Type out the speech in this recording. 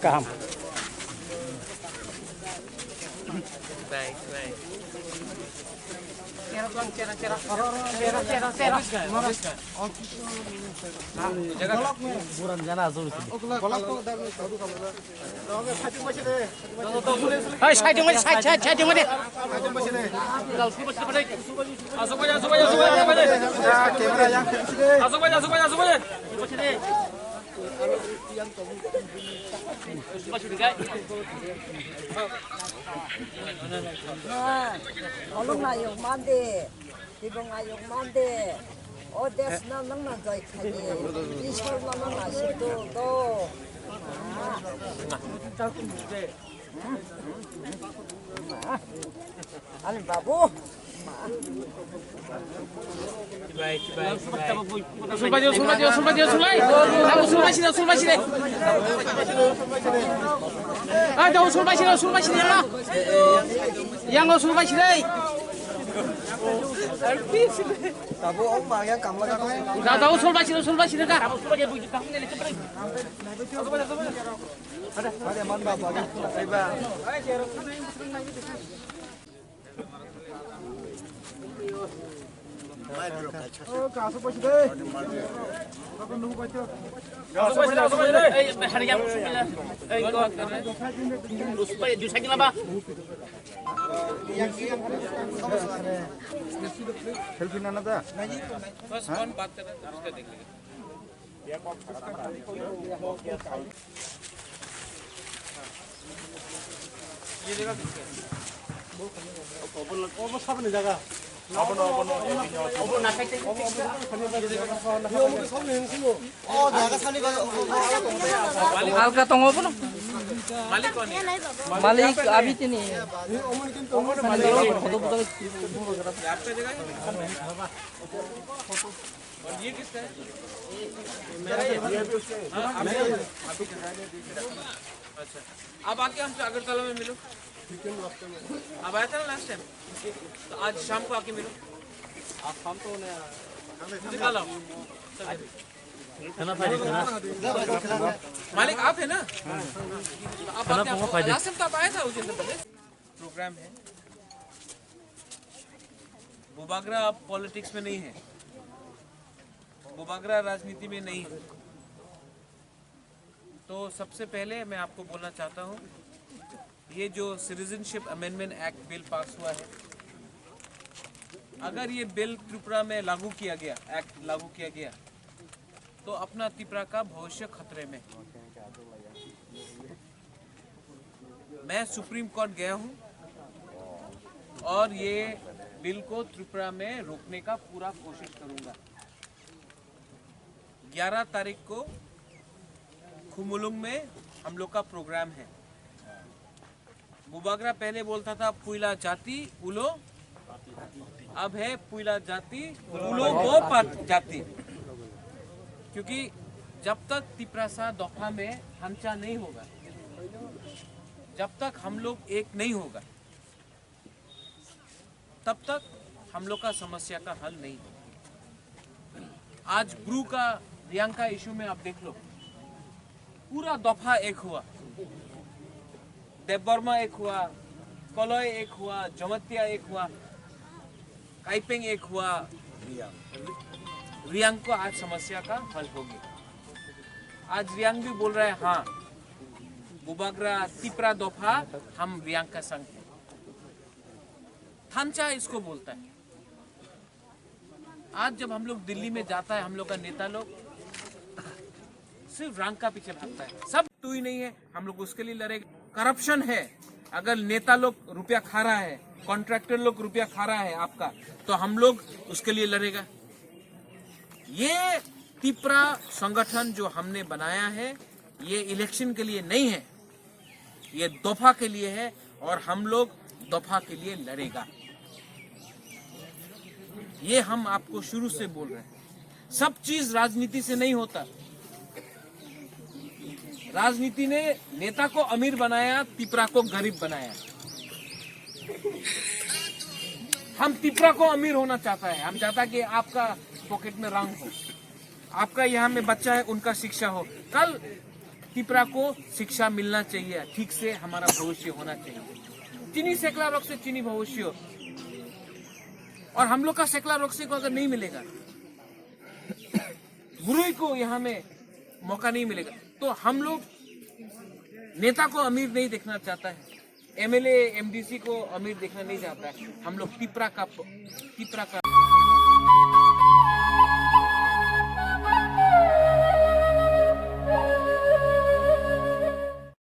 Kaham. Baik. Buran jana azul sih. Hai, side mana? Olong ayok mande, ibong ayok mande. O des na nang na jai khani. Isor na nang na situ do. Ali babu. Baik. Tabu om mah yang kamu lagi. Ada man babu lagi. Selfie ना था बस कौन बात कर रहा है उसका देख लेंगे ये जगह किसका ओपन सब नहीं जगह Alka tong opo no? मालिक कौन है Malik abi tini. ये आपका जगह है और ये किसका है मेरा है अच्छा अब आके हमसे अगरतला में मिलो अब आया था ना लास्ट टाइम तो आज शाम को आके मिलो आप शाम को निकाल आओ मालिक आप है ना आप लास्ट टाइम तो आप आया था उस दिन पहले प्रोग्राम है बुबागरा अब पॉलिटिक्स में नहीं है बुबागरा राजनीति में नहीं है तो सबसे पहले मैं आपको बोलना चाहता हूँ ये जो citizenship amendment act bill pass हुआ है अगर ये बिल त्रिपुरा में लागू किया गया तो अपना त्रिपुरा का भविष्य खतरे में मैं सुप्रीम कोर्ट गया हूँ और ये बिल को त्रिपुरा में रोकने का पूरा कोशिश करूंगा 11 तारीख को खुमुलुंग में हम लोग का प्रोग्राम है बुबागरा पहले बोलता था पुइला जाति उलो अब है पुइला जाति उलो वो जाति क्योंकि जब तक तिपरासा दफा में हंचा नहीं होगा जब तक हम लोग एक नहीं होगा तब तक हम लोग का समस्या का हल नहीं होगा आज ब्रू का रियांग का इशू में आप देख लो पूरा दफा एक हुआ देवबर्मा एक हुआ कलय एक हुआ जमतिया एक हुआ काइपेंग एक हुआ रियांग को आज समस्या का हल होगी आज रियांग भी बोल रहा है हाँ बुबागरा तिपरा दफा हम रियांग का संग है थानचा इसको बोलता है आज जब हम लोग दिल्ली में जाता है हम लोग का नेता लोग सिर्फ रंग का पीछे भागता है सब तो ही नहीं है हम लोग उसके लिए लड़ेंगे करप्शन है अगर नेता लोग रुपया खा रहा है कॉन्ट्रैक्टर लोग रुपया खा रहा है आपका तो हम लोग उसके लिए लड़ेगा ये तिपरा संगठन जो हमने बनाया है ये इलेक्शन के लिए नहीं है ये दफा के लिए है और हम लोग दफा के लिए लड़ेगा। ये हम आपको शुरू से बोल रहे हैं। सब चीज राजनीति से नहीं होता। राजनीति ने नेता को अमीर बनाया, तिपरा को गरीब बनाया। हम तिपरा को अमीर होना चाहता है। हम चाहता है कि आपका पॉकेट में रंग हो, आपका यहाँ में बच्चा है उनका शिक्षा हो। कल तिपरा को शिक्षा मिलना चाहिए, ठीक से हमारा भविष्य होना चाहिए। चीनी सेकला रोग से चीनी भविष्य हो, और हम लोग का सेकला रोग से को अगर नहीं मिलेगा, गुरुई को यहाँ में मौका नहीं मिलेगा, तो हम लोग नेता को अमीर नहीं देखना चाहता है, एमएलए एमडीसी को अमीर देखना नहीं चाहता है। हम लोग तिपरा का